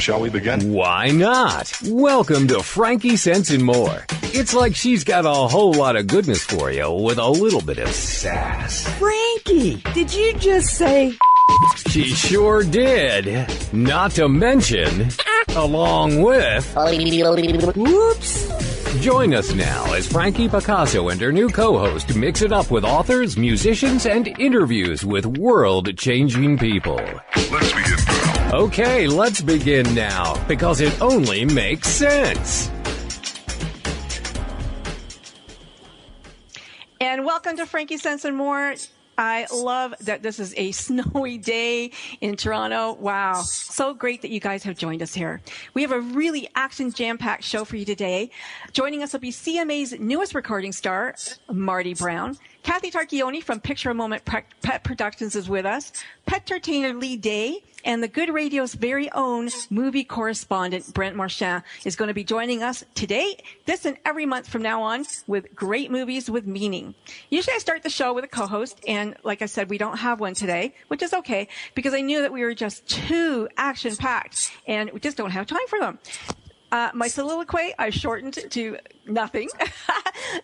Shall we begin? Why not? Welcome to FrankieSense and More. It's like she's got a whole lot of goodness for you with a little bit of sass. Frankie, did you just say... She sure did. Not to mention, along with... Whoops. Join us now as Frankie Picasso and her new co-host mix it up with authors, musicians, and interviews with world-changing people. Let's begin now. Okay, let's begin now, because it only makes sense. And welcome to FrankieSense and More. I love that this is a snowy day in Toronto. Wow. So great that you guys have joined us here. We have a really action jam-packed show for you today. Joining us will be CMA's newest recording star, Marty Brown. Kathy Tarochione from Picture a Moment Pet Productions is with us. Petentainer Lee Day and the Good Radio's very own movie correspondent, Brent Marchant, is going to be joining us today, this and every month from now on, with great movies with meaning. Usually I start the show with a co-host, and like I said, we don't have one today, which is okay, because I knew that we were just too action-packed, and we just don't have time for them. My soliloquy, I shortened to nothing,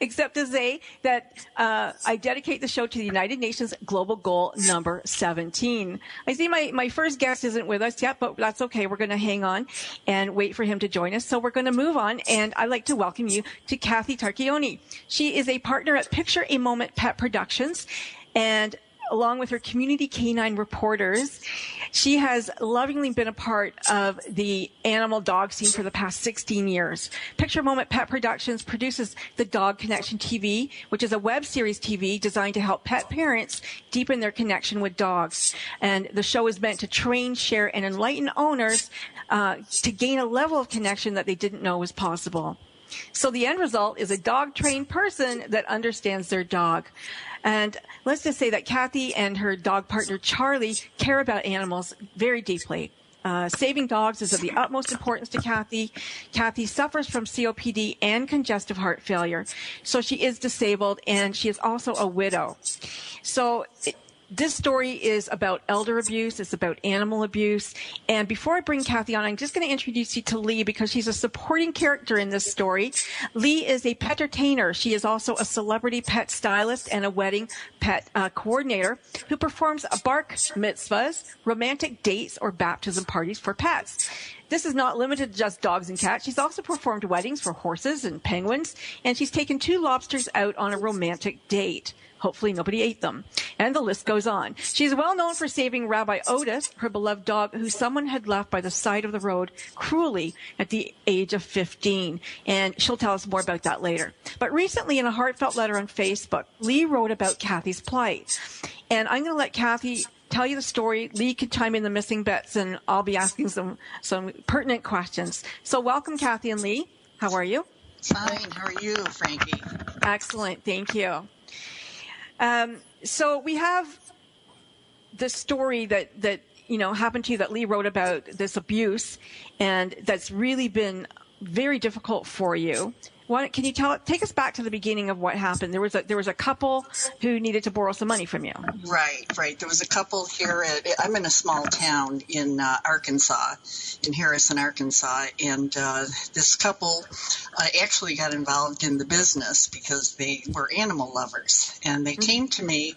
except to say that I dedicate the show to the United Nations Global Goal number 17. I see my first guest isn't with us yet, but that's okay. We're going to hang on and wait for him to join us. So we're going to move on, and I'd like to welcome you to Kathy Tarochione. She is a partner at Picture a Moment Pet Productions, and along with her community canine reporters, she has lovingly been a part of the animal dog scene for the past 16 years. Picture a Moment Pet Productions produces the Dog Connection TV, which is a web series TV designed to help pet parents deepen their connection with dogs. And the show is meant to train, share, and enlighten owners to gain a level of connection that they didn't know was possible. So the end result is a dog-trained person that understands their dog. And let's just say that Kathy and her dog partner, Charlie, care about animals very deeply. Saving dogs is of the utmost importance to Kathy. Kathy suffers from COPD and congestive heart failure. So she is disabled, and she is also a widow. So this story is about elder abuse. It's about animal abuse. And before I bring Kathy on, I'm just going to introduce you to Lee because she's a supporting character in this story. Lee is a pettertainer. She is also a celebrity pet stylist and a wedding pet coordinator who performs Bark Mitzvahs, romantic dates, or baptism parties for pets. This is not limited to just dogs and cats. She's also performed weddings for horses and penguins, and she's taken 2 lobsters out on a romantic date. Hopefully nobody ate them. And the list goes on. She's well known for saving Rabbi Otis, her beloved dog, who someone had left by the side of the road cruelly at the age of 15. And she'll tell us more about that later. But recently, in a heartfelt letter on Facebook, Lee wrote about Kathy's plight. And I'm going to let Kathy tell you the story. Lee can chime in the missing bits, and I'll be asking some pertinent questions. So welcome, Kathy and Lee. How are you? Fine. How are you, Frankie? Excellent. Thank you. So we have this story that happened to you that Lee wrote about, this abuse, and that's really been very difficult for you. Can you take us back to the beginning of what happened? There was a couple who needed to borrow some money from you. Right. There was a couple here I'm in a small town in Arkansas, in Harrison, Arkansas, and this couple actually got involved in the business because they were animal lovers, and they came to me,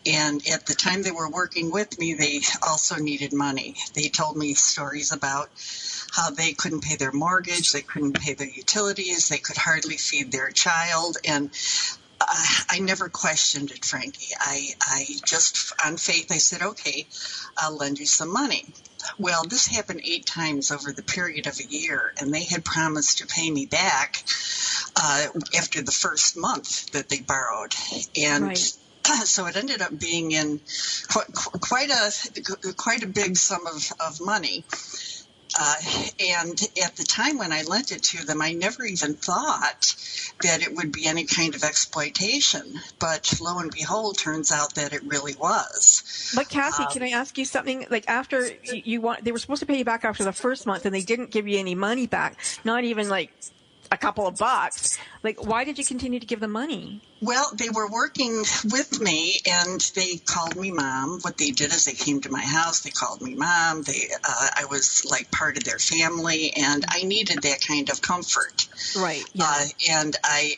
and at the time they were working with me, they also needed money. They told me stories about how they couldn't pay their mortgage, they couldn't pay their utilities, they could hardly feed their child, and I never questioned it, Frankie. I just, on faith, I said, okay, I'll lend you some money. Well, this happened 8 times over the period of a year, and they had promised to pay me back after the first month that they borrowed. And right. So it ended up being in quite a big sum of money. And at the time when I lent it to them, I never even thought that it would be any kind of exploitation. But lo and behold, turns out that it really was. But Kathy, can I ask you something? Like after they were supposed to pay you back after the first month, and they didn't give you any money back, not even like a couple of bucks. Like, why did you continue to give them money? Well, they were working with me, and they called me mom. What they did is they came to my house. They called me mom. I was like part of their family, and I needed that kind of comfort. Right. Yeah. And I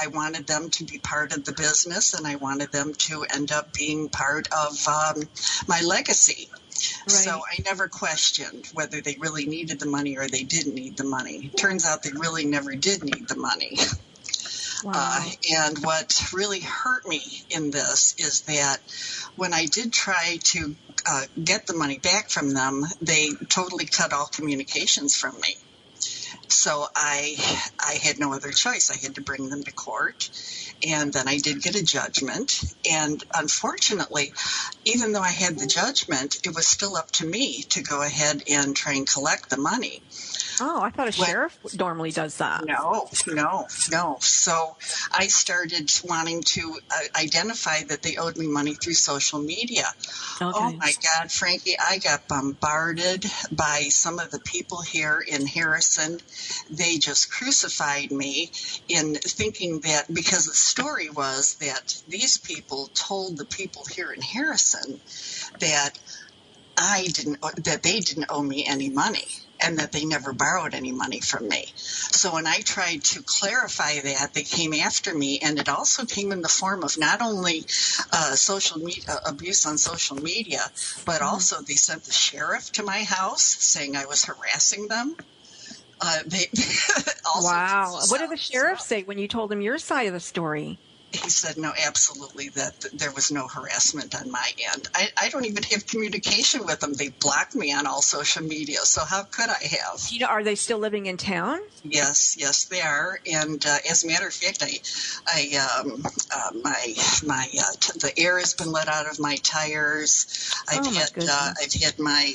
wanted them to be part of the business, and I wanted them to end up being part of my legacy. Right. So I never questioned whether they really needed the money or they didn't need the money. Turns out they really never did need the money. Wow. And what really hurt me in this is that when I did try to get the money back from them, they totally cut all communications from me. So I had no other choice. I had to bring them to court, and then I did get a judgment. And unfortunately, even though I had the judgment, it was still up to me to go ahead and try and collect the money. Oh, I thought a sheriff normally does that. No. So I started wanting to identify that they owed me money through social media. Okay. Oh, my God, Frankie, I got bombarded by some of the people here in Harrison. They just crucified me in thinking that, because the story was that these people told the people here in Harrison that they didn't owe me any money, and that they never borrowed any money from me. So when I tried to clarify that, they came after me, and it also came in the form of not only social media abuse on social media, but also they sent the sheriff to my house saying I was harassing them. Wow. What did the sheriff say when you told him your side of the story? He said, no, absolutely, that there was no harassment on my end. I don't even have communication with them. They blocked me on all social media, so how could I have? Are they still living in town? Yes, they are. And as a matter of fact, the air has been let out of my tires. I've had my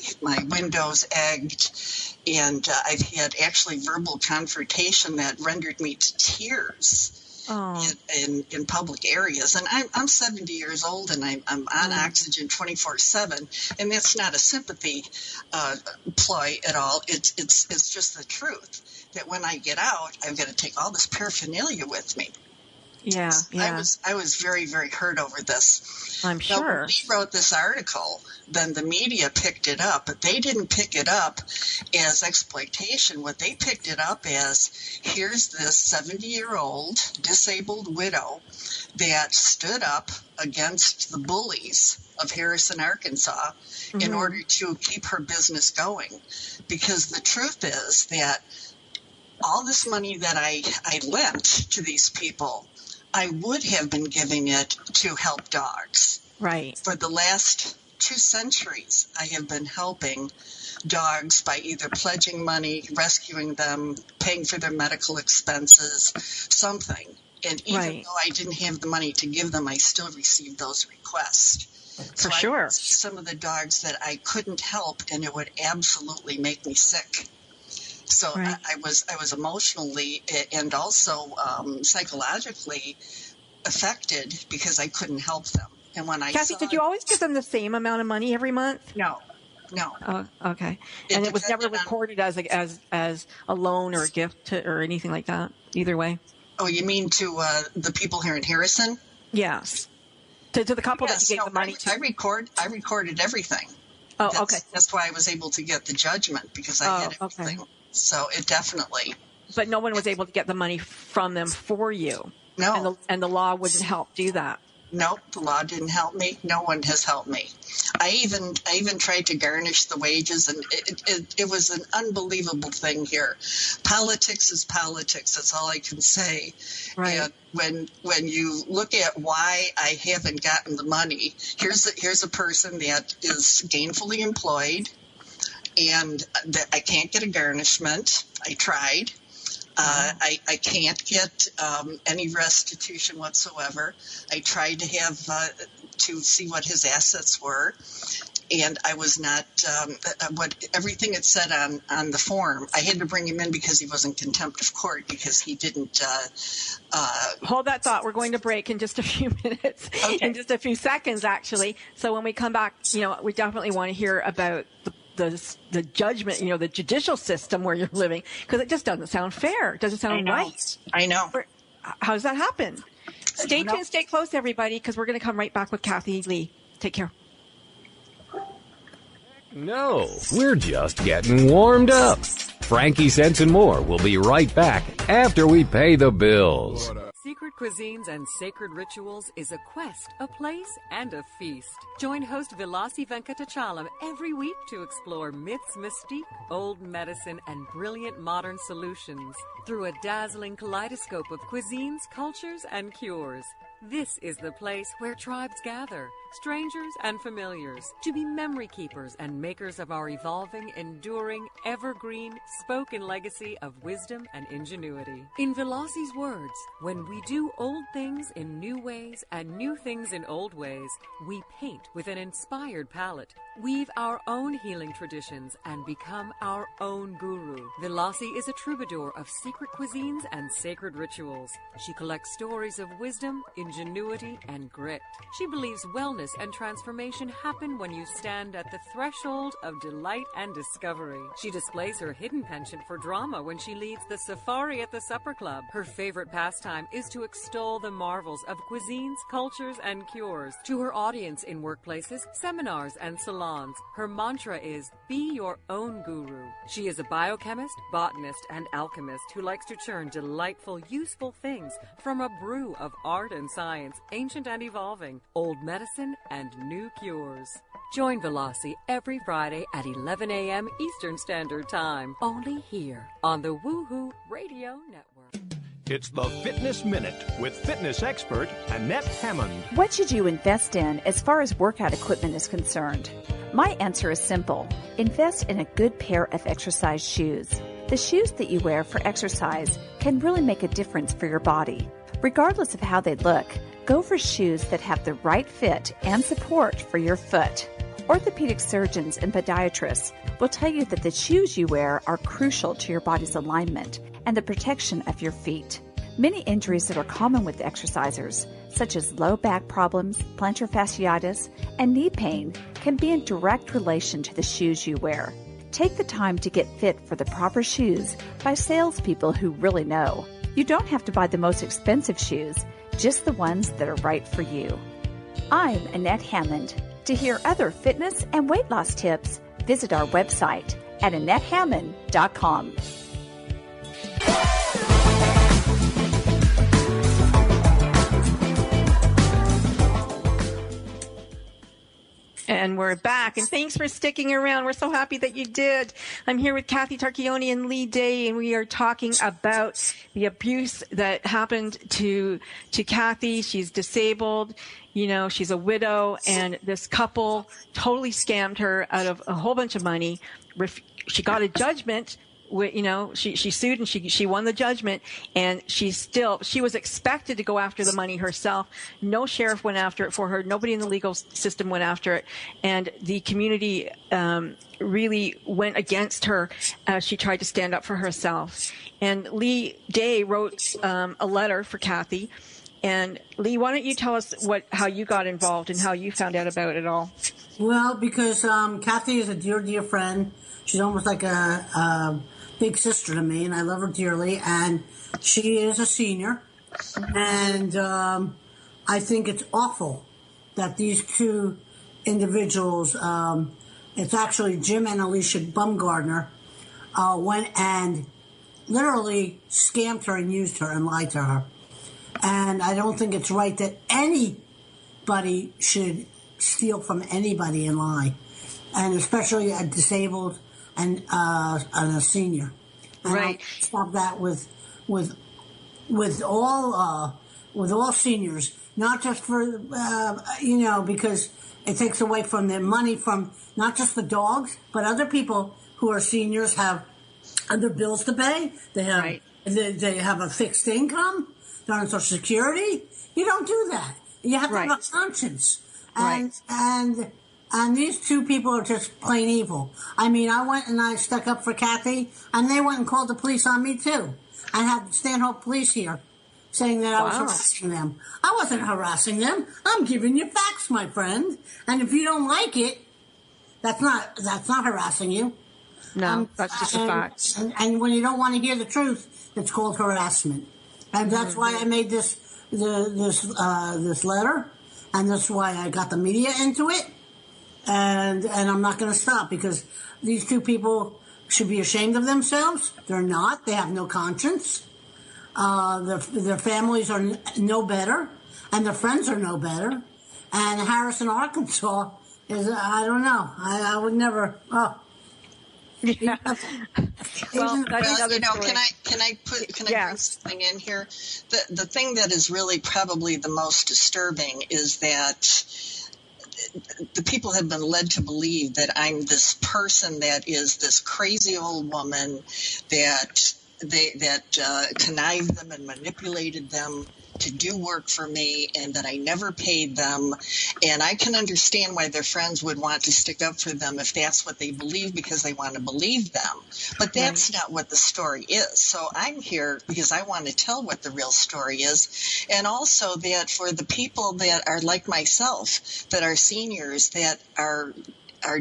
windows egged, and I've had actually verbal confrontation that rendered me to tears. In public areas. And I'm 70 years old, and I'm on oxygen 24/7, and that's not a sympathy ploy at all. It's just the truth that when I get out, I've got to take all this paraphernalia with me. Yeah. I was very, very hurt over this. I'm sure. Now, when we wrote this article, then the media picked it up, but they didn't pick it up as exploitation. What they picked it up as, here's this 70-year-old disabled widow that stood up against the bullies of Harrison, Arkansas, in order to keep her business going. Because the truth is that all this money that I lent to these people, I would have been giving it to help dogs. Right. For the last 2 centuries, I have been helping dogs by either pledging money, rescuing them, paying for their medical expenses, something. And even though I didn't have the money to give them, I still received those requests. For sure. I see some of the dogs that I couldn't help, and it would absolutely make me sick. So I was emotionally and also psychologically affected because I couldn't help them. And when Kathy, did you always give them the same amount of money every month? No. Oh, okay. And it was never recorded as a loan or a gift or anything like that, either way? Oh, you mean to the people here in Harrison? Yes. To the couple that you gave the money to? I recorded everything. Oh, okay. That's why I was able to get the judgment, because I had everything. Okay. So it definitely. But no one was able to get the money from them for you. No. And the law wouldn't help do that. Nope, the law didn't help me. No one has helped me. I even tried to garnish the wages, and it was an unbelievable thing here. Politics is politics. That's all I can say. Right. And when you look at why I haven't gotten the money, here's a person that is gainfully employed, and that I can't get a garnishment. I tried. I can't get any restitution whatsoever. I tried to have to see what his assets were, and I was not everything it said on the form. I had to bring him in because he was in contempt of court because he didn't. Hold that thought. We're going to break in just a few minutes, in just a few seconds, actually. So when we come back, we definitely want to hear about the the judgment, the judicial system where you're living, because it just doesn't sound fair. It doesn't sound right. I know. How does that happen? Stay tuned, stay close, everybody, because we're going to come right back with Kathy Lee. Take care. No, we're just getting warmed up. FrankieSense and more will be right back after we pay the bills. Secret Cuisines and Sacred Rituals is a quest, a place, and a feast. Join host Vilasi Venkatachalam every week to explore myths, mystique, old medicine, and brilliant modern solutions through a dazzling kaleidoscope of cuisines, cultures, and cures. This is the place where tribes gather, strangers and familiars, to be memory keepers and makers of our evolving, enduring, evergreen, spoken legacy of wisdom and ingenuity. In Velasi's words, when we do old things in new ways and new things in old ways, we paint with an inspired palette, weave our own healing traditions, and become our own guru. Vilasi is a troubadour of secret cuisines and sacred rituals. She collects stories of wisdom, ingenuity, and grit. She believes wellness and transformation happen when you stand at the threshold of delight and discovery. She displays her hidden penchant for drama when she leads the safari at the supper club. Her favorite pastime is to extol the marvels of cuisines, cultures, and cures. To her audience in workplaces, seminars, and salons, her mantra is, be your own guru. She is a biochemist, botanist, and alchemist who likes to churn delightful, useful things from a brew of art and science, ancient and evolving, old medicine, and new cures. Join Vilasi every Friday at 11 a.m. Eastern Standard Time, only here on the Woohoo Radio Network. It's the Fitness Minute with fitness expert Annette Hammond. What should you invest in as far as workout equipment is concerned? My answer is simple. Invest in a good pair of exercise shoes. The shoes that you wear for exercise can really make a difference for your body. Regardless of how they look, go for shoes that have the right fit and support for your foot. Orthopedic surgeons and podiatrists will tell you that the shoes you wear are crucial to your body's alignment and the protection of your feet. Many injuries that are common with exercisers, such as low back problems, plantar fasciitis, and knee pain, can be in direct relation to the shoes you wear. Take the time to get fit for the proper shoes by salespeople who really know. You don't have to buy the most expensive shoes, just the ones that are right for you. I'm Annette Hammond. To hear other fitness and weight loss tips, visit our website at AnnetteHammond.com. And we're back, and thanks for sticking around. We're so happy that you did. I'm here with Kathy Tarochione and Lee Day, and we are talking about the abuse that happened to Kathy. She's disabled. She's a widow, and this couple totally scammed her out of a whole bunch of money. She got a judgment. She sued and she won the judgment, and she was expected to go after the money herself. No sheriff went after it for her. Nobody in the legal system went after it. And the community really went against her as she tried to stand up for herself. And Lee Day wrote a letter for Kathy. And Lee, why don't you tell us how you got involved and how you found out about it all? Well, because Kathy is a dear, dear friend. She's almost like a big sister to me, and I love her dearly. And she is a senior, and I think it's awful that these two individuals, it's actually Jim and Alicia Bumgardner, went and literally scammed her and used her and lied to her. And I don't think it's right that anybody should steal from anybody and lie, and especially a disabled and a senior. And right. I'll stop that with all seniors, not just for because it takes away from the money from not just the dogs, but other people who are seniors have other bills to pay. They have right. they have a fixed income. They're on Social Security. You don't do that. You have to right. have a conscience. Right. And these two people are just plain evil. I mean, I went and I stuck up for Kathy, and they went and called the police on me too. I had Stanhope Police here saying that I was harassing them. I wasn't harassing them. I'm giving you facts, my friend. And if you don't like it, That's not harassing you. No, that's just a fact. And when you don't want to hear the truth, it's called harassment. And that's why I made this letter, and that's why I got the media into it. And I'm not going to stop, because these two people should be ashamed of themselves. They're not. They have no conscience. Their families are no better, and their friends are no better. And Harrison, Arkansas is, I don't know. I would never. Oh. Yeah. Well, can I bring something in here? The thing that is really probably the most disturbing is that the people have been led to believe that I'm this person that is this crazy old woman that connived them and manipulated them to do work for me, and that I never paid them. And I can understand why their friends would want to stick up for them if that's what they believe, because they want to believe them. But that's not what the story is. So I'm here because I want to tell what the real story is. And also that for the people that are like myself, that are seniors, that are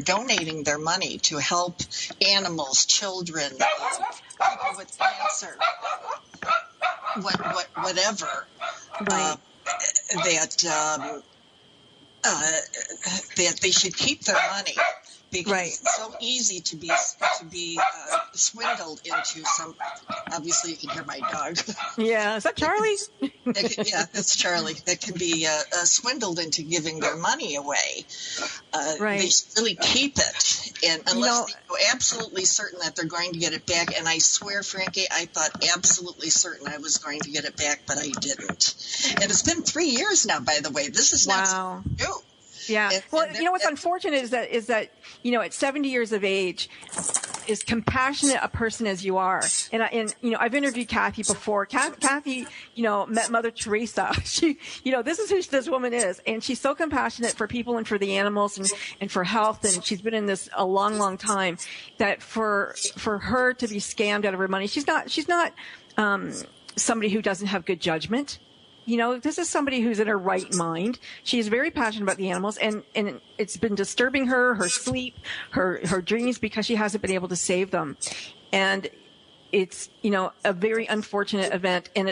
donating their money to help animals, children, people with cancer, whatever, that they should keep their money, because it's so easy to be swindled into some. Obviously, you can hear my dog. Yeah, is that Charlie? Yeah, that's Charlie. That can be swindled into giving their money away. They should really keep it, and unless they are absolutely certain that they're going to get it back. And I swear, Frankie, I thought absolutely certain I was going to get it back, but I didn't. And it's been 3 years now, by the way. This is not new. Yeah. Well, what's unfortunate is that at 70 years of age, as compassionate a person as you are, and I've interviewed Kathy before. Kathy, met Mother Teresa. She, this is who this woman is, and she's so compassionate for people and for the animals and for health, and she's been in this a long, long time. That for her to be scammed out of her money, she's not somebody who doesn't have good judgment. This is somebody who's in her right mind. She is very passionate about the animals, and it's been disturbing her sleep, her dreams, because she hasn't been able to save them. And it's, a very unfortunate event. And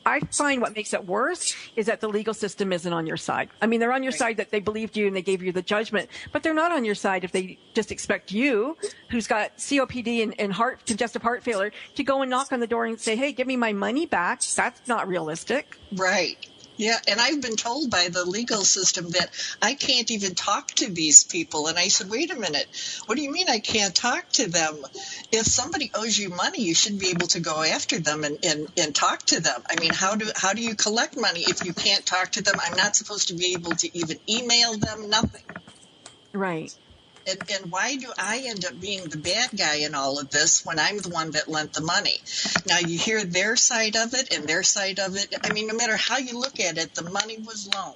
I find what makes it worse is that the legal system isn't on your side. I mean, they're on your side that they believed you and they gave you the judgment, but they're not on your side if they just expect you, who's got COPD and congestive heart failure, to go and knock on the door and say, hey, give me my money back. That's not realistic. Right. Yeah, and I've been told by the legal system that I can't even talk to these people. And I said, wait a minute, what do you mean I can't talk to them? If somebody owes you money, you should be able to go after them and talk to them. I mean, how do you collect money if you can't talk to them? I'm not supposed to be able to even email them, nothing. Right. And why do I end up being the bad guy in all of this when I'm the one that lent the money? Now, you hear their side of it and their side of it. I mean, no matter how you look at it, the money was loaned.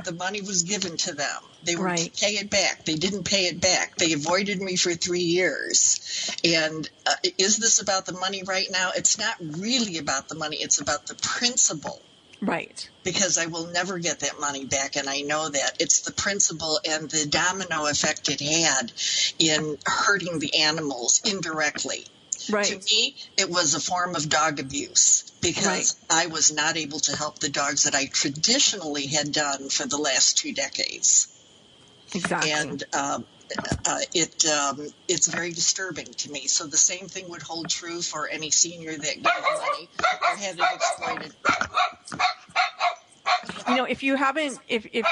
The money was given to them. They were to pay it back. They didn't pay it back. They avoided me for 3 years. And is this about the money right now? It's not really about the money. It's about the principle. Right. Because I will never get that money back, and I know that. It's the principle and the domino effect it had in hurting the animals indirectly. Right. To me, it was a form of dog abuse, because I was not able to help the dogs that I traditionally had done for the last 2 decades. Exactly. And it's very disturbing to me. So the same thing would hold true for any senior that gave money or had it exploited. If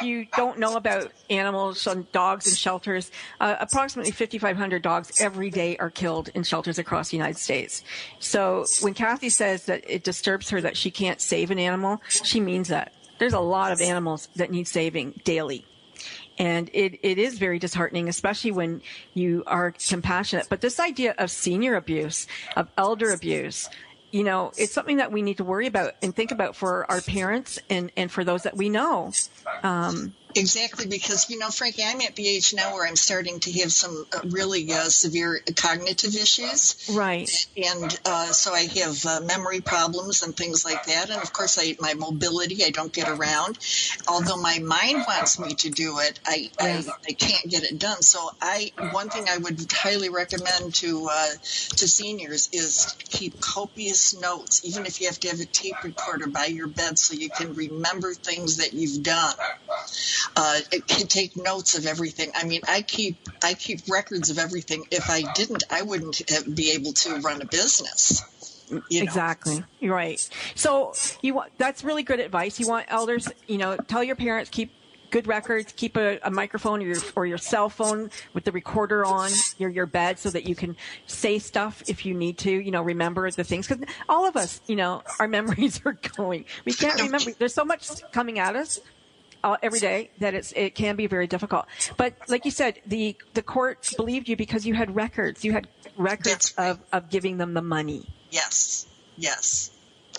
you don't know about animals and dogs in shelters, approximately 5,500 dogs every day are killed in shelters across the United States. So when Kathy says that it disturbs her that she can't save an animal, she means that. There's a lot of animals that need saving daily. And it is very disheartening, especially when you are compassionate. But this idea of senior abuse, of elder abuse, it's something that we need to worry about and think about for our parents and for those that we know. Exactly, because, Frankie, I'm at the age now where I'm starting to have some really severe cognitive issues. Right. And so I have memory problems and things like that. And, of course, my mobility, I don't get around. Although my mind wants me to do it, I can't get it done. So one thing I would highly recommend to seniors is keep copious notes, even if you have to have a tape recorder by your bed so you can remember things that you've done. It can take notes of everything. I mean, I keep records of everything. If I didn't, I wouldn't be able to run a business. Exactly. You're right. So that's really good advice. You want elders, tell your parents, keep good records, keep a microphone or your cell phone with the recorder on your bed so that you can say stuff if you need to, remember the things. Because all of us, our memories are going. We can't remember. There's so much coming at us every day that it can be very difficult. But like you said, the court believed you because you had records. You had records of giving them the money. Yes.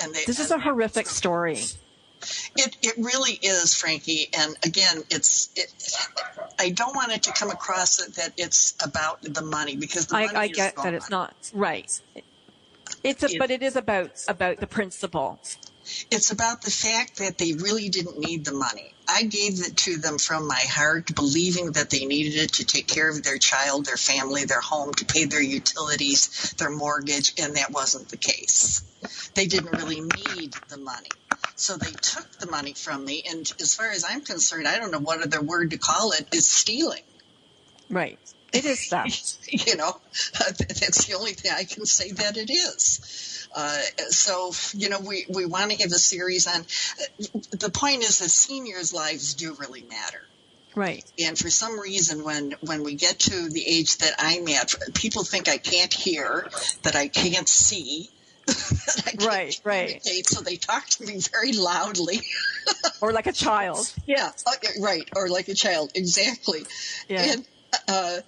And this is a horrific story. It really is, Frankie. And again, I don't want it to come across that it's about the money, because the money I get that it's not right. But it is about the principle. It's about the fact that they really didn't need the money. I gave it to them from my heart, believing that they needed it to take care of their child, their family, their home, to pay their utilities, their mortgage, and that wasn't the case. They didn't really need the money. So they took the money from me, and as far as I'm concerned, I don't know what other word to call it, is stealing. Right. It is that. That's the only thing I can say that it is. So, we want to have a series on, the point is that seniors' lives do really matter. Right. And for some reason, when we get to the age that I'm at, people think I can't hear, that I can't see, that I can't communicate, so they talk to me very loudly. Or like a child. Yeah, right, or like a child, exactly. Yeah. And I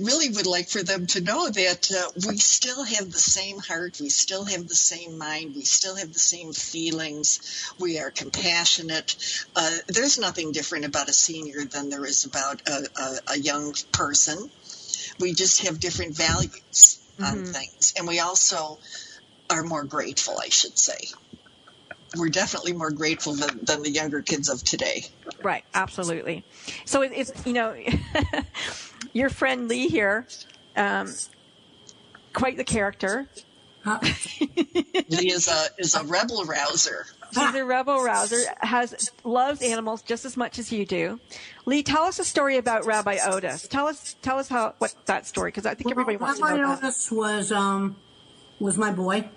really would like for them to know that we still have the same heart, we still have the same mind, we still have the same feelings, we are compassionate. There's nothing different about a senior than there is about a young person. We just have different values on things, and we also are more grateful, I should say. We're definitely more grateful than the younger kids of today. Right, absolutely. So it's your friend Lee here, quite the character. Lee is a rebel rouser. She's a rebel rouser, loves animals just as much as you do. Lee, tell us a story about Rabbi Otis. Tell us what that story, because I think everybody wants to know Rabbi Otis was my boy.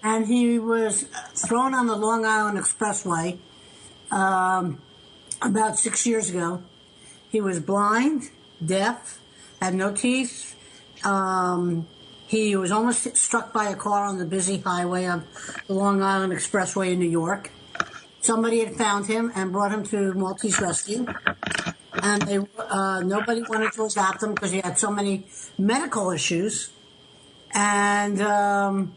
And he was thrown on the Long Island Expressway about 6 years ago. He was blind, deaf, had no teeth. He was almost struck by a car on the busy highway of the Long Island Expressway in New York. Somebody had found him and brought him to Maltese Rescue. And nobody wanted to adopt him because he had so many medical issues. And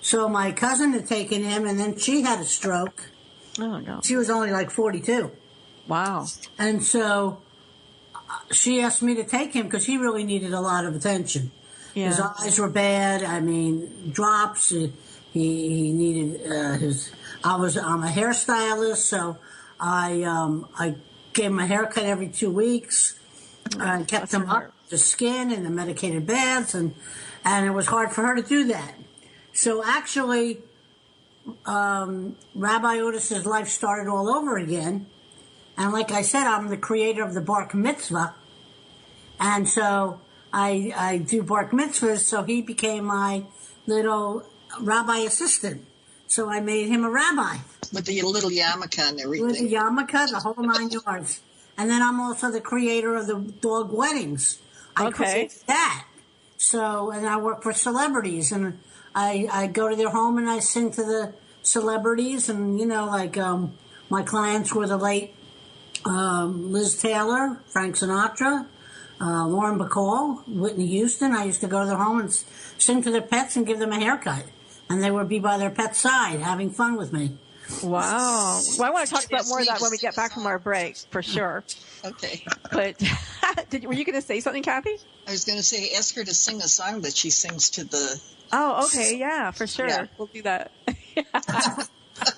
so my cousin had taken him, and then she had a stroke. Oh, no. She was only like 42. Wow. And so she asked me to take him because he really needed a lot of attention. Yeah. His eyes were bad. I mean, drops. He needed I'm a hairstylist, so I gave him a haircut every 2 weeks. I kept him up the skin and the medicated baths, and it was hard for her to do that. So actually, Rabbi Otis's life started all over again. And like I said, I'm the creator of the Bark Mitzvah. And so I do Bark Mitzvahs, so he became my little rabbi assistant. So I made him a rabbi. With the little yarmulke and everything. With the yarmulke, the whole 9 yards. And then I'm also the creator of the dog weddings. I created that. So, and I work for celebrities, and I go to their home and I sing to the celebrities, and my clients were the late Liz Taylor, Frank Sinatra, Lauren Bacall, Whitney Houston. I used to go to their home and sing to their pets and give them a haircut, and they would be by their pet's side having fun with me. Wow. Well, I want to talk about more of that when we get back from our break, for sure. Okay. But were you going to say something, Kathy? I was going to say, ask her to sing a song that she sings to the... Oh, okay. Yeah, for sure. Yeah. We'll do that.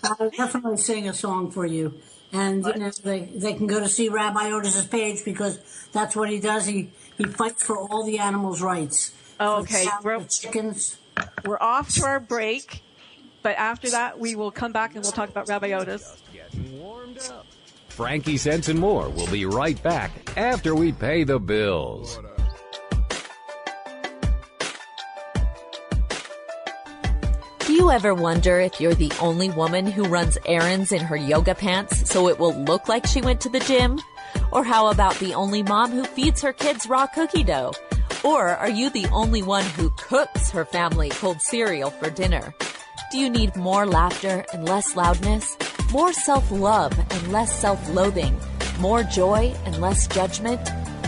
I'll definitely sing a song for you. And you know, they can go to see Rabbi Otis's page because that's what he does. He fights for all the animals' rights. Oh, okay. The chickens. We're off to our break, but after that, we will come back and we'll talk about Rabbi Otis. Getting warmed up. FrankieSense and more will be right back after we pay the bills. Do you ever wonder if you're the only woman who runs errands in her yoga pants so it will look like she went to the gym? Or how about the only mom who feeds her kids raw cookie dough? Or are you the only one who cooks her family cold cereal for dinner? Do you need more laughter and less loudness? More self-love and less self-loathing? More joy and less judgment?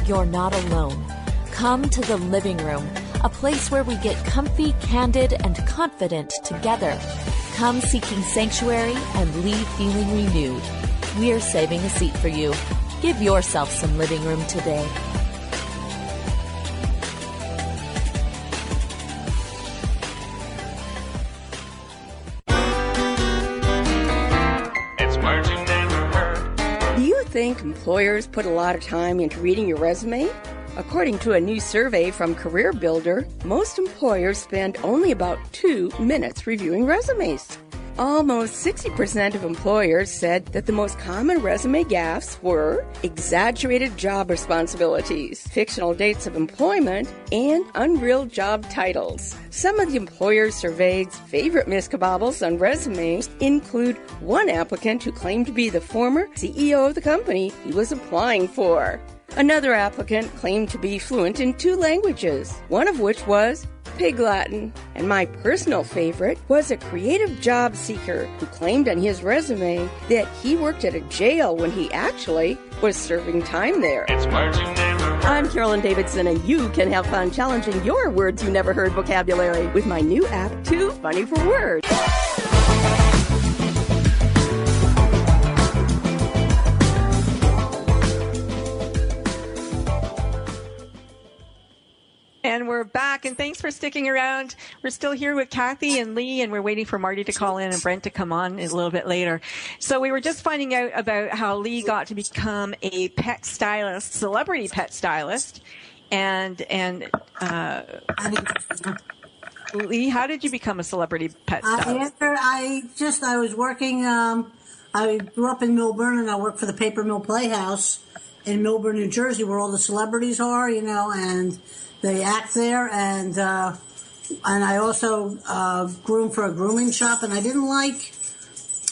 You're not alone. Come to the living room, a place where we get comfy, candid, and confident together. Come seeking sanctuary and leave feeling renewed. We're saving a seat for you. Give yourself some living room today. Do you think employers put a lot of time into reading your resume? According to a new survey from Career Builder, most employers spend only about 2 minutes reviewing resumes. Almost 60% of employers said that the most common resume gaffes were exaggerated job responsibilities, fictional dates of employment, and unreal job titles. Some of the employers surveyed's favorite miskabobbles on resumes include one applicant who claimed to be the former CEO of the company he was applying for. Another applicant claimed to be fluent in 2 languages, one of which was Pig Latin. And my personal favorite was a creative job seeker who claimed on his resume that he worked at a jail when he actually was serving time there. I'm Carolyn Davidson, and you can have fun challenging your words you never heard vocabulary with my new app, Too Funny for Words. And we're back, and thanks for sticking around. We're still here with Kathy and Lee, and we're waiting for Marty to call in and Brent to come on a little bit later. So we were just finding out about how Lee got to become a pet stylist, celebrity pet stylist. And Lee, how did you become a celebrity pet stylist? I was working, I grew up in Millburn, and I worked for the Paper Mill Playhouse in Millburn, New Jersey, where all the celebrities are, you know, and they act there, and I also groomed for a grooming shop, and I didn't like,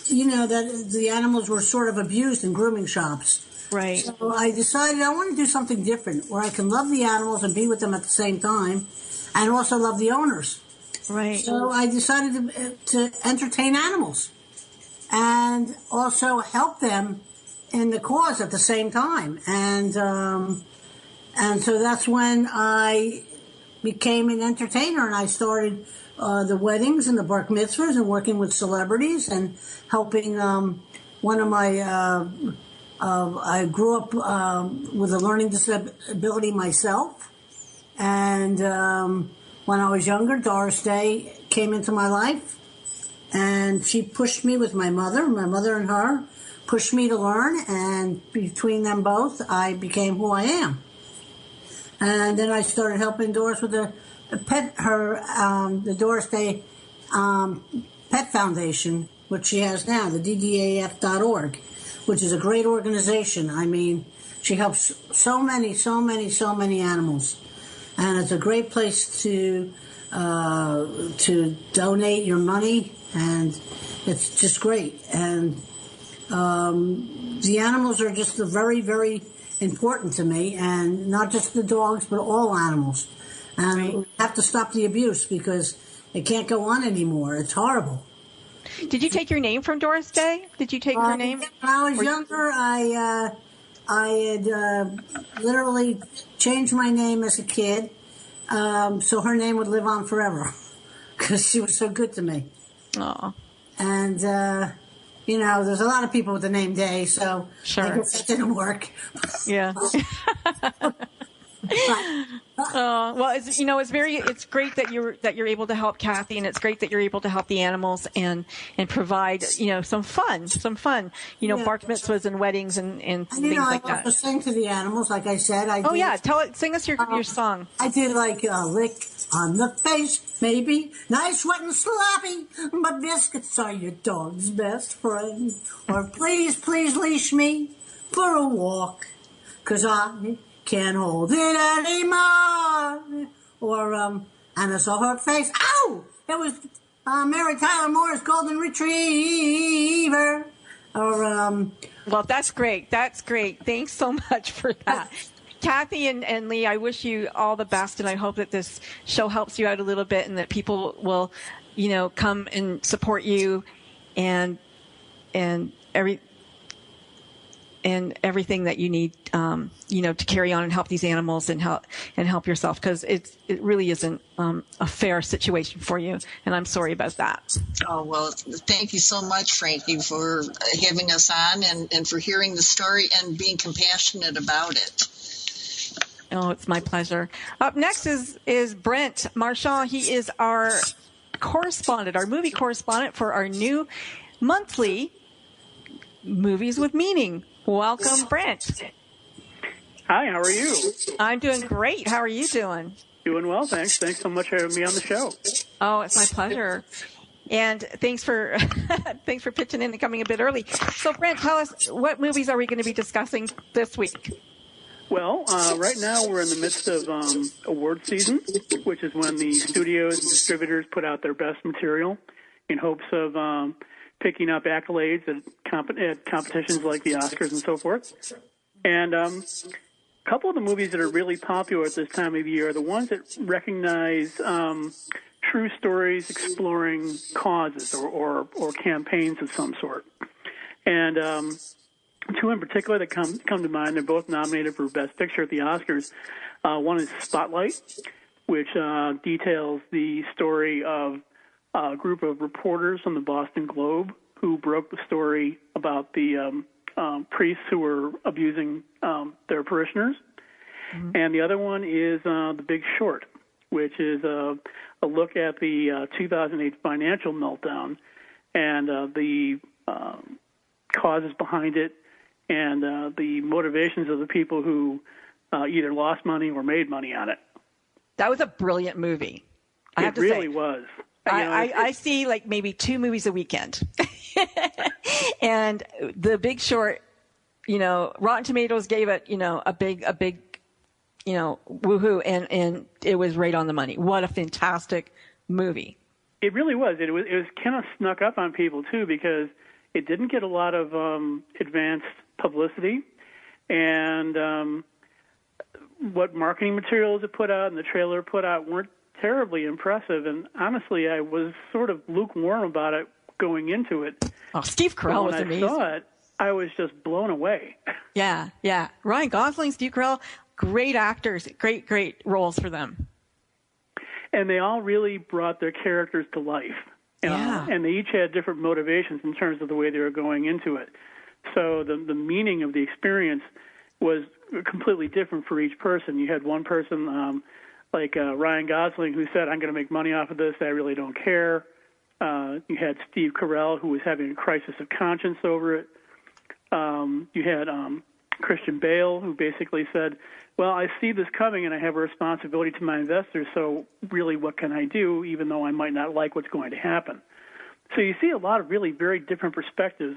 you know, that the animals were sort of abused in grooming shops. Right. So I decided I want to do something different where I can love the animals and be with them at the same time, and also love the owners. Right. So I decided to entertain animals and also help them in the cause at the same time, and so that's when I became an entertainer, and I started the weddings and the Bark Mitzvahs and working with celebrities and helping one of my, I grew up with a learning disability myself. And when I was younger, Doris Day came into my life, and she pushed me with my mother and her pushed me to learn, and between them both, I became who I am. And then I started helping Doris with the Doris Day Pet Foundation, which she has now, the DDAF.org, which is a great organization. I mean, she helps so many animals. And it's a great place to donate your money, and it's just great. And the animals are just very, very important to me, and not just the dogs, but all animals. And we have to stop the abuse because it can't go on anymore. It's horrible. Did you take your name from Doris Day? Did you take her name? When I was younger, I had literally changed my name as a kid, so her name would live on forever because she was so good to me. Aww. And there's a lot of people with the name Day, so sure. I guess that didn't work. Yeah. Well, it's great that you're able to help Kathy, and it's great that you're able to help the animals and provide, some fun, Bark Mitzvahs and weddings and things like that. I also sing to the animals, like I said. Sing us your song. I did like lick on the face, maybe nice, wet and sloppy, but biscuits are your dog's best friend. Or please, please leash me for a walk, 'cause I can't hold it anymore. Or, and I saw her face. Ow! It was Mary Tyler Moore's Golden Retriever. Or, well, that's great. That's great. Thanks so much for that. Kathy and Lee, I wish you all the best, and I hope that this show helps you out a little bit and that people will, come and support you and everything that you need, to carry on and help these animals and help yourself, because it really isn't a fair situation for you, and I'm sorry about that. Oh, well, thank you so much, Frankie, for having us on and for hearing the story and being compassionate about it. Oh, it's my pleasure. Up next is Brent Marchant. He is our correspondent, our movie correspondent for our new monthly Movies with Meaning. Welcome, Brent. Hi, how are you? I'm doing great. How are you doing? Doing well, thanks. Thanks so much for having me on the show. Oh, it's my pleasure. And thanks for thanks for pitching in and coming a bit early. So, Brent, tell us, what movies are we going to be discussing this week? Well, right now we're in the midst of award season, which is when the studios and distributors put out their best material in hopes of picking up accolades at competitions like the Oscars and so forth. And a couple of the movies that are really popular at this time of year are the ones that recognize true stories exploring causes or campaigns of some sort. And two in particular that come to mind, they're both nominated for Best Picture at the Oscars. One is Spotlight, which details the story of a group of reporters from the Boston Globe who broke the story about the priests who were abusing their parishioners. Mm-hmm. And the other one is The Big Short, which is a look at the 2008 financial meltdown and the causes behind it and the motivations of the people who either lost money or made money on it. That was a brilliant movie. It really was. I see like maybe 2 movies a weekend. And The Big Short, Rotten Tomatoes gave it, a big, woohoo, and it was right on the money. What a fantastic movie. It really was. It was kind of snuck up on people too, because it didn't get a lot of advanced publicity, and what marketing materials it put out and the trailer put out weren't terribly impressive. And honestly, I was sort of lukewarm about it going into it. Oh, Steve Carell was amazing. When I saw it, I was just blown away. Yeah. Ryan Gosling, Steve Carell, great actors, great roles for them. And they all really brought their characters to life. And they each had different motivations in terms of the way they were going into it. So the meaning of the experience was completely different for each person. You had one person like Ryan Gosling who said, I'm going to make money off of this, I really don't care. You had Steve Carell who was having a crisis of conscience over it. You had Christian Bale who basically said, well, I see this coming and I have a responsibility to my investors, so really what can I do, even though I might not like what's going to happen? So you see a lot of really very different perspectives,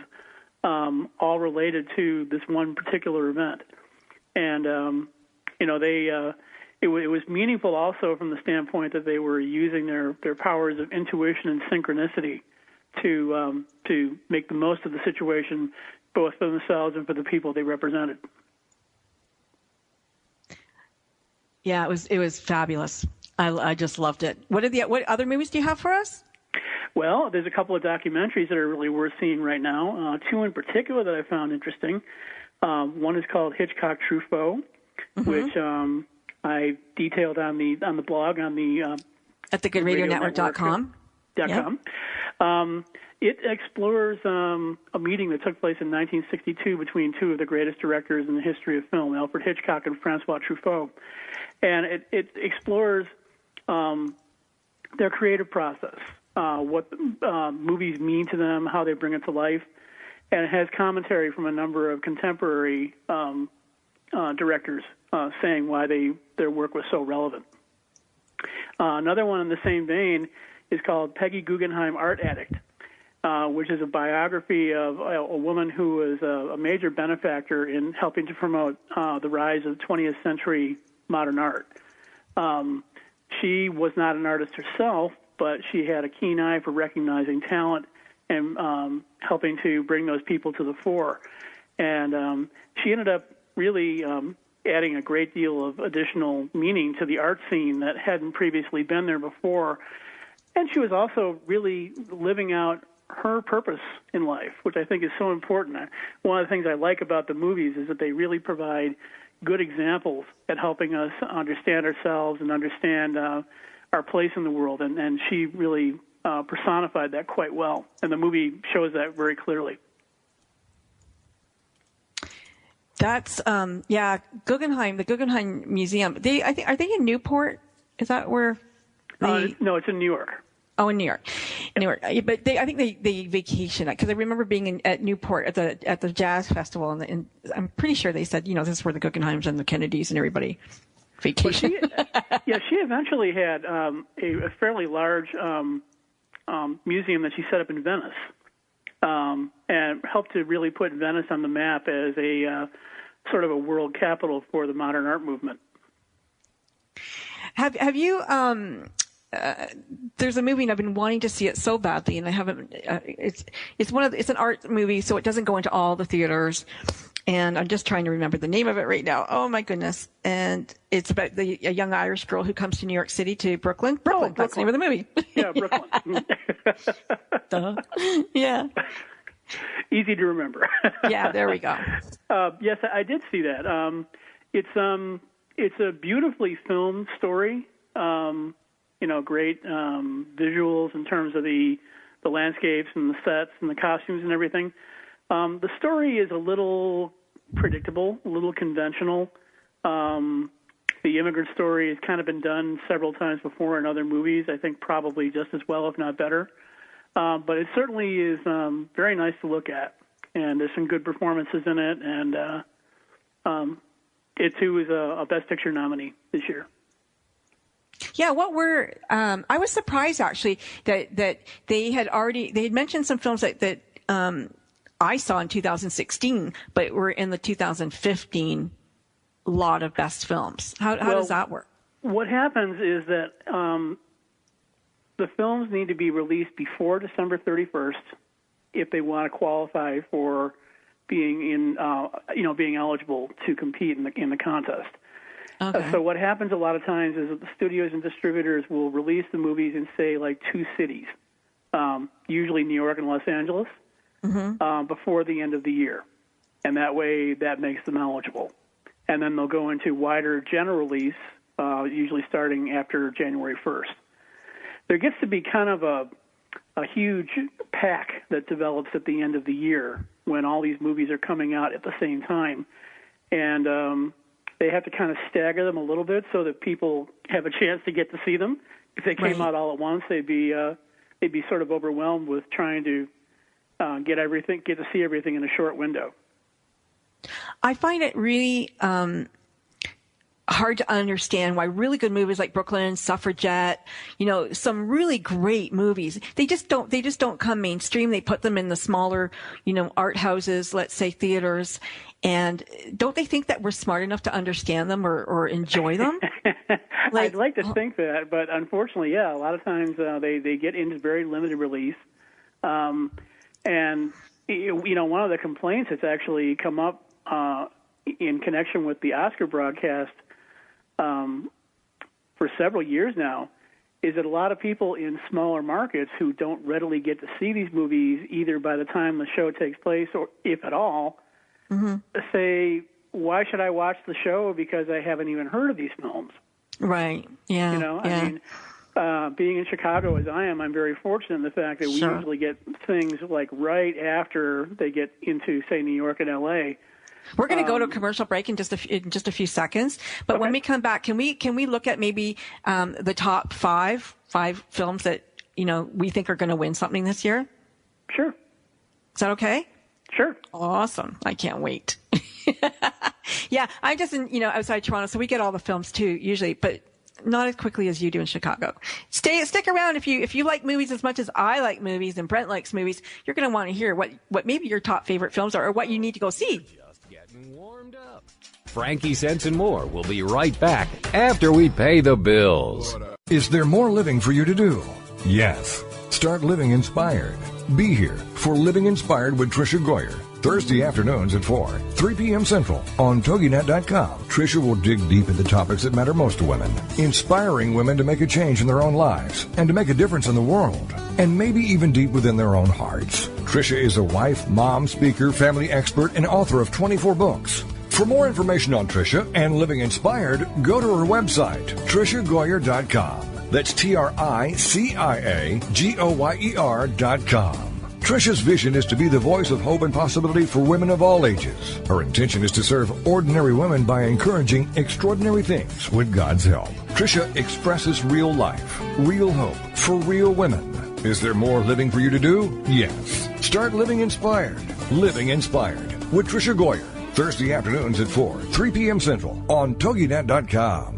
all related to this one particular event. And, it was meaningful also from the standpoint that they were using their powers of intuition and synchronicity to make the most of the situation, both for themselves and for the people they represented. Yeah, it was fabulous. I just loved it. What other movies do you have for us? Well, there's a couple of documentaries that are really worth seeing right now. 2 in particular that I found interesting. One is called Hitchcock Truffaut, mm-hmm. which I detailed on the blog on the at thegoodradionetwork.com. .com. It explores a meeting that took place in 1962 between two of the greatest directors in the history of film, Alfred Hitchcock and Francois Truffaut. And it explores their creative process, what movies mean to them, how they bring it to life. And it has commentary from a number of contemporary directors saying why their work was so relevant. Another one in the same vein is called Peggy Guggenheim, Art Addict, which is a biography of a woman who was a major benefactor in helping to promote the rise of 20th century modern art. She was not an artist herself, but she had a keen eye for recognizing talent and helping to bring those people to the fore. And she ended up really adding a great deal of additional meaning to the art scene that hadn't previously been there before. And she was also really living out her purpose in life, which I think is so important. One of the things I like about the movies is that they really provide good examples at helping us understand ourselves and understand our place in the world. And she really personified that quite well. And the movie shows that very clearly. That's Guggenheim, the Guggenheim Museum. Are they in Newport? Is that where? No, it's in New York. Oh, in New York. But I think they vacation because I remember being at Newport at the Jazz Festival, and I'm pretty sure they said, this is where the Guggenheims and the Kennedys and everybody vacation. She eventually had a fairly large museum that she set up in Venice. And helped to really put Venice on the map as a sort of a world capital for the modern art movement. Have you? There's a movie, and I've been wanting to see it so badly, and I haven't. It's an art movie, so it doesn't go into all the theaters. And I'm just trying to remember the name of it right now. Oh my goodness! And it's about a young Irish girl who comes to New York City to Brooklyn. Brooklyn. That's the name of the movie. Yeah, Brooklyn. Yeah. Easy to remember. Yeah, there we go. Yes, I did see that. It's a beautifully filmed story. Great visuals in terms of the landscapes and the sets and the costumes and everything. The story is a little predictable, a little conventional. The immigrant story has kind of been done several times before in other movies, I think probably just as well, if not better. But it certainly is very nice to look at, and there's some good performances in it, and it too is a Best Picture nominee this year. Yeah, I was surprised actually that they had mentioned some films that I saw in 2016, but were in the 2015 lot of best films. How does that work? What happens is that the films need to be released before December 31st if they want to qualify for being being eligible to compete in the contest. Okay. So what happens a lot of times is that the studios and distributors will release the movies in, say, like two cities, usually New York and Los Angeles, before the end of the year. And that way that makes them eligible. And then they'll go into wider general release, usually starting after January 1st. There gets to be kind of a huge pack that develops at the end of the year when all these movies are coming out at the same time. And they have to kind of stagger them a little bit so that people have a chance to get to see them. If they came out all at once, they'd be sort of overwhelmed with trying to get to see everything in a short window. I find it really hard to understand why really good movies like Brooklyn, Suffragette, some really great movies, they just don't come mainstream. They put them in the smaller, art houses, let's say theaters. And don't they think that we're smart enough to understand them or enjoy them? I'd like to think that, but unfortunately, yeah, a lot of times they get into very limited release. And, one of the complaints that's actually come up in connection with the Oscar broadcast for several years now is that a lot of people in smaller markets who don't readily get to see these movies either by the time the show takes place or if at all, say, why should I watch the show because I haven't even heard of these films? Right. Yeah. I mean, being in Chicago as I am, I'm very fortunate in the fact that we usually get things like right after they get into, say, New York and L.A. We're going to go to a commercial break in just a few seconds. But when we come back, can we look at maybe the top five films that we think are going to win something this year? Sure. Is that okay? Sure. Awesome. I can't wait. Yeah, I'm just outside Toronto, so we get all the films too usually, but not as quickly as you do in Chicago. Stick around if you like movies as much as I like movies and Brent likes movies. You're going to want to hear what maybe your top favorite films are or what you need to go see. Just getting warmed up. FrankieSense and more will be right back after we pay the bills. Is there more living for you to do? Yes. Start living inspired. Be here for Living Inspired with Tricia Goyer, Thursday afternoons at 4, 3 p.m. Central on TogiNet.com. Tricia will dig deep into topics that matter most to women, inspiring women to make a change in their own lives and to make a difference in the world, and maybe even deep within their own hearts. Tricia is a wife, mom, speaker, family expert, and author of 24 books. For more information on Tricia and Living Inspired, go to her website, TriciaGoyer.com. That's TriciaGoyer.com. Tricia's vision is to be the voice of hope and possibility for women of all ages. Her intention is to serve ordinary women by encouraging extraordinary things with God's help. Tricia expresses real life, real hope for real women. Is there more living for you to do? Yes. Start living inspired. Living Inspired with Tricia Goyer. Thursday afternoons at 4, 3 p.m. Central on TogiNet.com.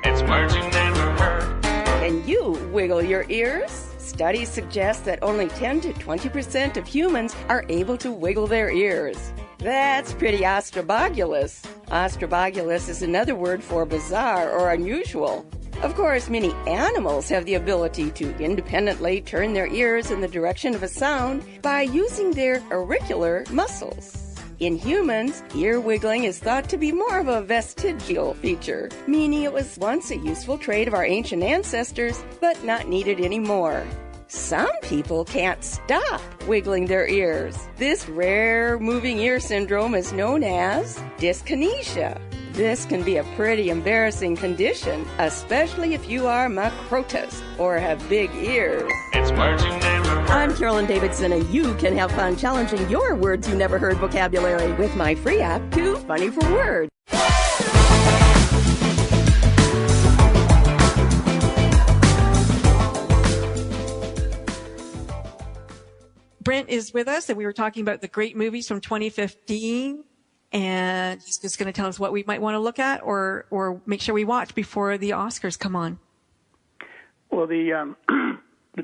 It's words you never heard. Can you wiggle your ears? Studies suggest that only 10 to 20% of humans are able to wiggle their ears. That's pretty astrobogulous. Astrobogulous is another word for bizarre or unusual. Of course, many animals have the ability to independently turn their ears in the direction of a sound by using their auricular muscles. In humans, ear wiggling is thought to be more of a vestigial feature, meaning it was once a useful trait of our ancient ancestors, but not needed anymore. Some people can't stop wiggling their ears. This rare moving ear syndrome is known as dyskinesia. This can be a pretty embarrassing condition, especially if you are macrotus or have big ears. It's words you never heard. I'm Carolyn Davidson, and you can have fun challenging your words you never heard vocabulary with my free app, Too Funny for Words. Brent is with us, and we were talking about the great movies from 2015. And he's just going to tell us what we might want to look at or make sure we watch before the Oscars come on. Well, the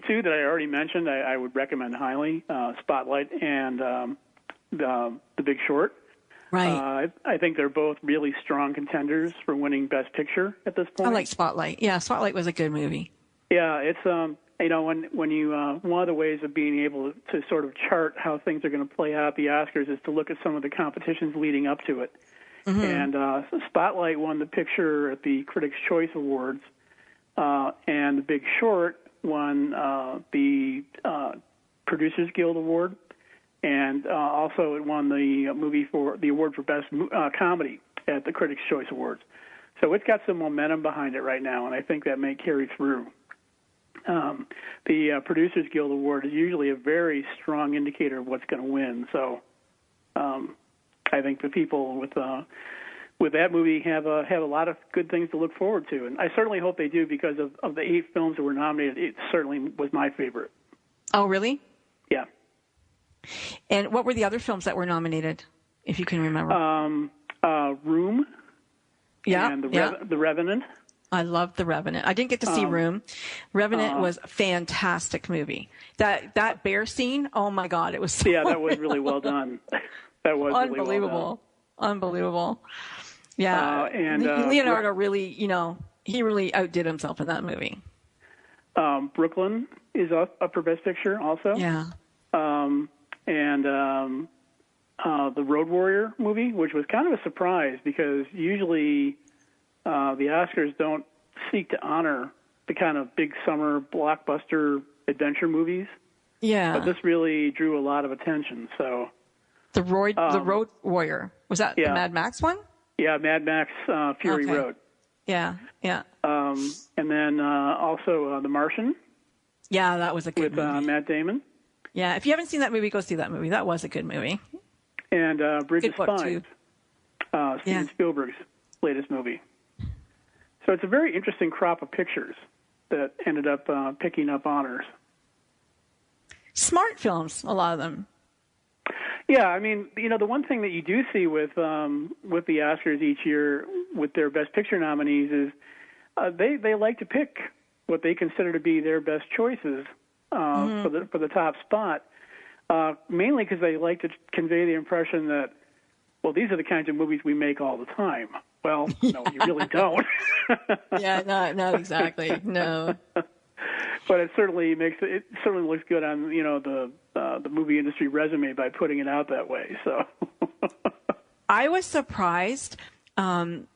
two that I already mentioned, I would recommend highly, Spotlight and The Big Short. Right. I think they're both really strong contenders for winning Best Picture at this point. I like Spotlight. Yeah, Spotlight was a good movie. Yeah, it's when you one of the ways of being able to sort of chart how things are going to play out at the Oscars is to look at some of the competitions leading up to it. Mm-hmm. And Spotlight won the picture at the Critics' Choice Awards, and The Big Short won the Producers Guild Award, and also it won the award for Best Comedy at the Critics' Choice Awards. So it's got some momentum behind it right now, and I think that may carry through. The Producers Guild Award is usually a very strong indicator of what's going to win. So I think the people with that movie have a lot of good things to look forward to, and I certainly hope they do because of the 8 films that were nominated. It certainly was my favorite. Oh, really? Yeah. And what were the other films that were nominated, if you can remember? Room. Yeah. And The Revenant. I loved The Revenant. I didn't get to see Room. Revenant was a fantastic movie. That bear scene, oh my God, it was so that was really well done. That was unbelievable. Really well done. Unbelievable. Yeah. And Leonardo really, he really outdid himself in that movie. Brooklyn is up for Best Picture also. Yeah. And the Road Warrior movie, which was kind of a surprise because usually the Oscars don't seek to honor the kind of big summer blockbuster adventure movies. Yeah. But this really drew a lot of attention. So the Road Warrior, was that the Mad Max one? Yeah, Mad Max Fury Road. Yeah. And then also The Martian. Yeah, that was a good movie. With Matt Damon. Yeah, if you haven't seen that movie, go see that movie. That was a good movie. And Bridge Good of book, Spies, too. Steven Spielberg's latest movie. So it's a very interesting crop of pictures that ended up picking up honors. Smart films, a lot of them. Yeah, I mean, the one thing that you do see with the Oscars each year with their Best Picture nominees is they like to pick what they consider to be their best choices for the top spot, mainly because they like to convey the impression that, well, these are the kinds of movies we make all the time. Well, no, you really don't. Yeah, not exactly. No. But it certainly looks good on the movie industry resume by putting it out that way. So I was surprised about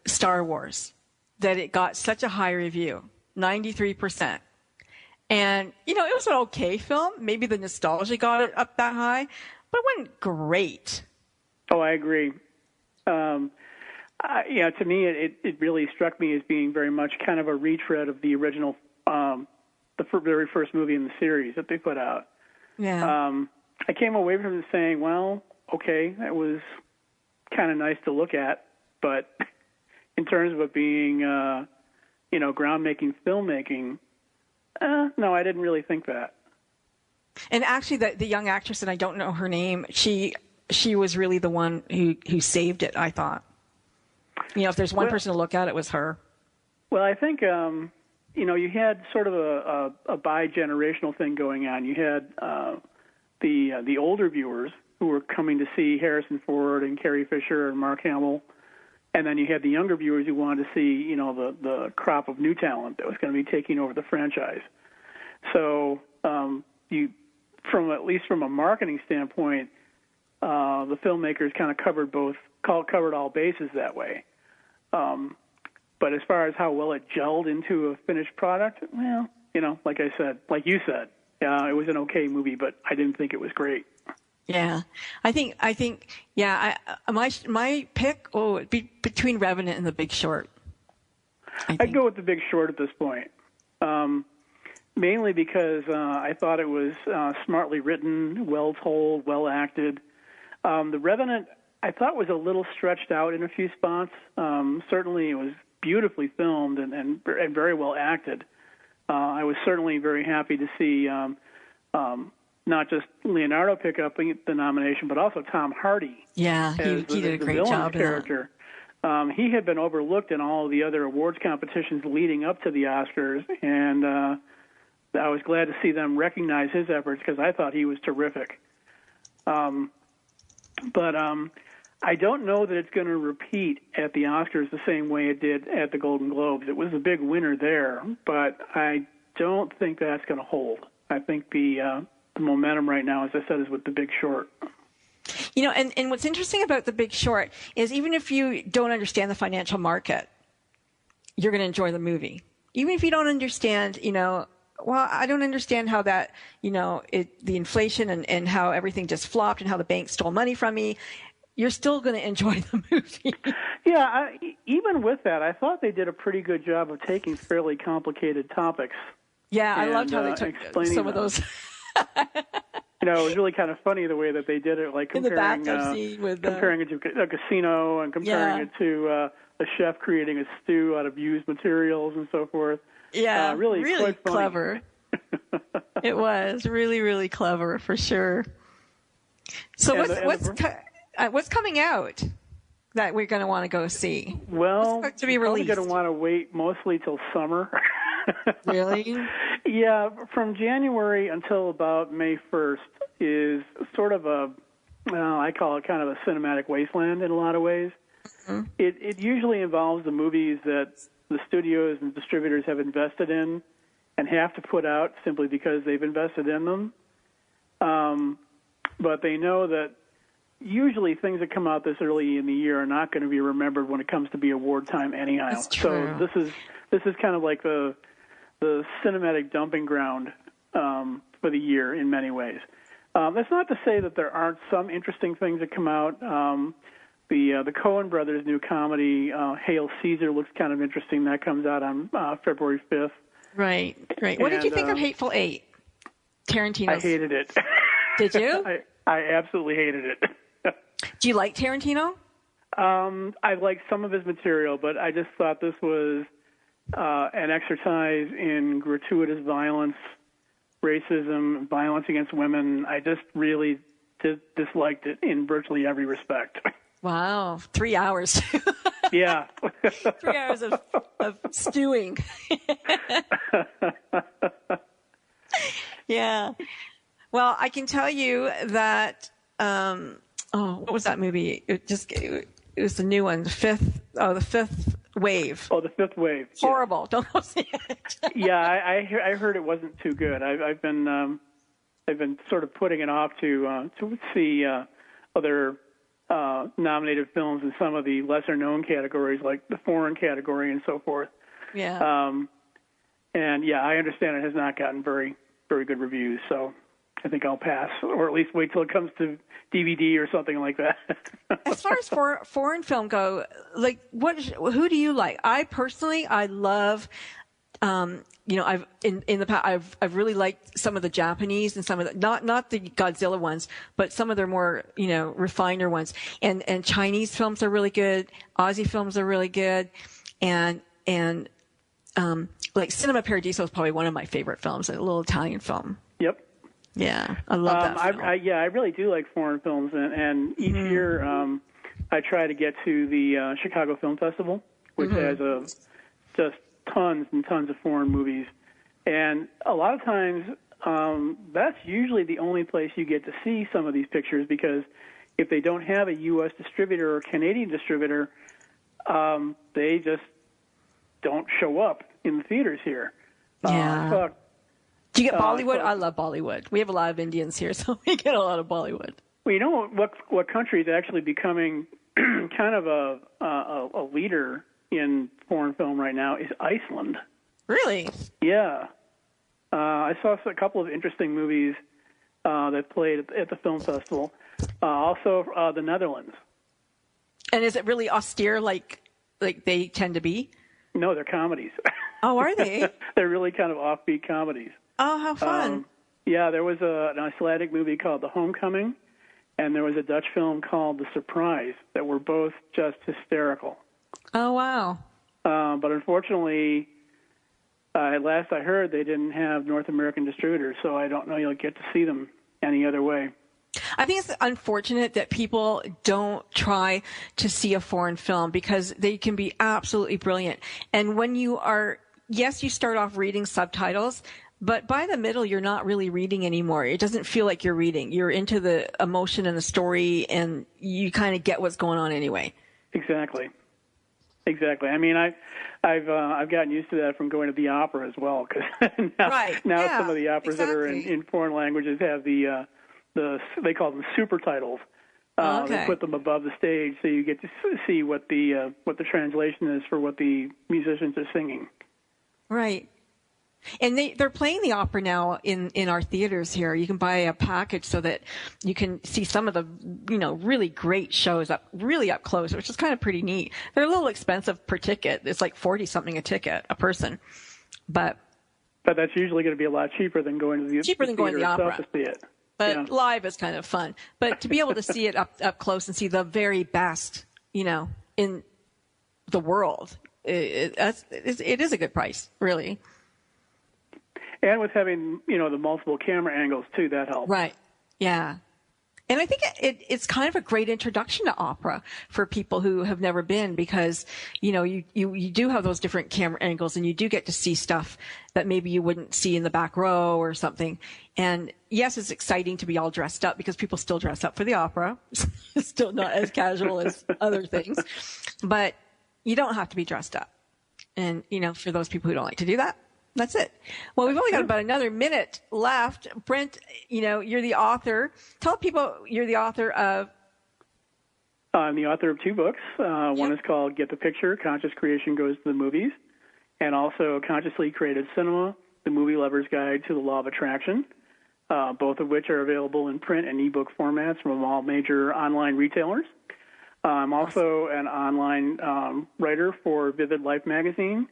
Star Wars that it got such a high review, 93%. And it was an okay film. Maybe the nostalgia got it up that high, but it wasn't great. Oh, I agree. To me, it really struck me as being very much kind of a retread of the original, the very first movie in the series that they put out. Yeah. I came away from it saying, well, okay, that was kind of nice to look at, but in terms of it being, groundmaking filmmaking, no, I didn't really think that. And actually, the young actress, and I don't know her name, she was really the one who saved it, I thought. If there's one person to look at, it was her. Well, I think, you had sort of a bi-generational thing going on. You had the older viewers who were coming to see Harrison Ford and Carrie Fisher and Mark Hamill, and then you had the younger viewers who wanted to see, the crop of new talent that was going to be taking over the franchise. So at least from a marketing standpoint, the filmmakers kind of covered all bases that way. But as far as how well it gelled into a finished product, well, like you said, it was an okay movie, but I didn't think it was great. Yeah, I think, my pick, it'd be between Revenant and The Big Short. I'd go with The Big Short at this point, mainly because I thought it was smartly written, well told, well acted. The Revenant, I thought, was a little stretched out in a few spots. Certainly, it was beautifully filmed and very well acted. I was certainly very happy to see not just Leonardo pick up the nomination, but also Tom Hardy. Yeah, he did a great job. Character. He had been overlooked in all of the other awards competitions leading up to the Oscars, and I was glad to see them recognize his efforts because I thought he was terrific. But I don't know that it's going to repeat at the Oscars the same way it did at the Golden Globes. It was a big winner there, but I don't think that's going to hold. I think the momentum right now, as I said, is with The Big Short. And what's interesting about The Big Short is even if you don't understand the financial market, you're going to enjoy the movie. Even if you don't understand, I don't understand how that, the inflation and how everything just flopped and how the bank stole money from me. You're still going to enjoy the movie. Yeah, even with that, I thought they did a pretty good job of taking fairly complicated topipics. Yeah, I loved how they took some of those. It was really kind of funny the way that they did it, like comparing it to a casino and comparing it to a chef creating a stew out of used materials and so forth. Yeah, really quite clever. It was really, really clever for sure. So what's coming out that we're going to want to go see? Well, what's to be released? We're going to want to wait mostly till summer. Really? Yeah, from January until about May 1st is sort of I call it kind of a cinematic wasteland in a lot of ways. Mm-hmm. It usually involves the movies that the studios and distributors have invested in and have to put out simply because they've invested in them. But they know that usually things that come out this early in the year are not going to be remembered when it comes to be award time anyhow. That's true. So this is kind of like the cinematic dumping ground for the year in many ways. That's not to say that there aren't some interesting things that come out. the Coen brothers' new comedy, Hail Caesar, looks kind of interesting. That comes out on February 5th. Right. What did you think of Hateful Eight? Tarantino's. I hated it. Did you? I absolutely hated it. Do you like Tarantino? I liked some of his material, but I just thought this was an exercise in gratuitous violence, racism, violence against women. I just really disliked it in virtually every respect. Wow, 3 hours. Yeah. 3 hours of stewing. Yeah. Well, I can tell you that, what was that movie? It was the new one, The Fifth Wave. Oh, The Fifth Wave. Horrible. Yeah. Don't go see it. Yeah, I heard it wasn't too good. I've been sort of putting it off to see other nominated films in some of the lesser known categories, like the foreign category and so forth. Yeah. And yeah, I understand it has not gotten very, very good reviews, so I think I'll pass, or at least wait till it comes to DVD or something like that. As far as foreign film go, like who do you like? I personally love, I've in the past I've really liked some of the Japanese and some of the not the Godzilla ones, but some of their more refiner ones. And Chinese films are really good. Aussie films are really good, and like Cinema Paradiso is probably one of my favorite films, a little Italian film. Yep. Yeah, I love that film. I really do like foreign films, and each year I try to get to the Chicago Film Festival, which has just tons and tons of foreign movies. And a lot of times that's usually the only place you get to see some of these pictures, because if they don't have a U.S. distributor or Canadian distributor, they just don't show up in the theaters here. Yeah. Do you get Bollywood? I love Bollywood. We have a lot of Indians here, so we get a lot of Bollywood. Well, you know what country is actually becoming kind of a leader in foreign film right now is Iceland. Really? Yeah. I saw a couple of interesting movies that played at the film festival. Also, the Netherlands. And is it really austere like they tend to be? No, they're comedies. Oh, are they? They're really kind of offbeat comedies. Oh, how fun. Yeah, there was an Icelandic movie called The Homecoming, and there was a Dutch film called The Surprise that were both just hysterical. Oh, wow. But unfortunately, last I heard, they didn't have North American distributors, so I don't know you'll get to see them any other way. I think it's unfortunate that people don't try to see a foreign film, because they can be absolutely brilliant. And when you start off reading subtitles, but by the middle, you're not really reading anymore. It doesn't feel like you're reading. You're into the emotion and the story, and you kind of get what's going on anyway. Exactly. I mean, I've gotten used to that from going to the opera as well, because now some of the operas that are in foreign languages have they call them super titles. They put them above the stage, so you get to see what the translation is for what the musicians are singing. Right. And they're playing the opera now in our theaters here. You can buy a package so that you can see some of the, really great shows up close, which is kind of pretty neat. They're a little expensive per ticket. It's like 40-something a person. But that's usually going to be a lot cheaper than going to the opera to see it. But live is kind of fun. But to be able to see it up close and see the very best, in the world, it is a good price, really. And with having, the multiple camera angles, too, that helps. Right. Yeah. And I think it's kind of a great introduction to opera for people who have never been, because, you do have those different camera angles, and you do get to see stuff that maybe you wouldn't see in the back row or something. And yes, it's exciting to be all dressed up, because people still dress up for the opera. It's still not as casual as other things, but you don't have to be dressed up. And, for those people who don't like to do that, that's it. Well, we've only got about another minute left. Brent, you're the author. Tell people you're the author of... I'm the author of 2 books. One is called Get the Picture, Conscious Creation Goes to the Movies, and also Consciously Created Cinema, The Movie Lover's Guide to the Law of Attraction, both of which are available in print and ebook formats from all major online retailers. I'm also an online writer for Vivid Life magazine,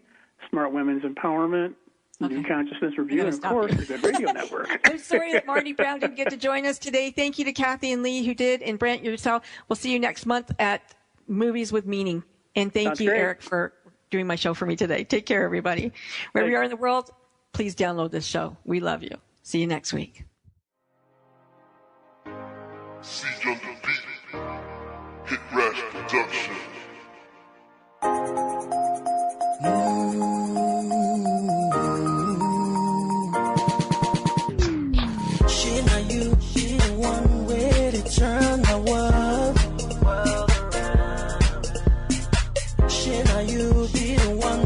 Smart Women's Empowerment, New Consciousness Review, and of course, the Good Radio Network. I'm sorry that Marty Brown didn't get to join us today. Thank you to Kathy and Lee who did, and Brent yourself. We'll see you next month at Movies with Meaning. And thank you, Eric, for doing my show for me today. Take care, everybody. Wherever you are in the world, please download this show. We love you. See you next week. Siege on the beat. Hit Rash Production. Shit, now you be the one way to turn the world around. Shit, now you be the one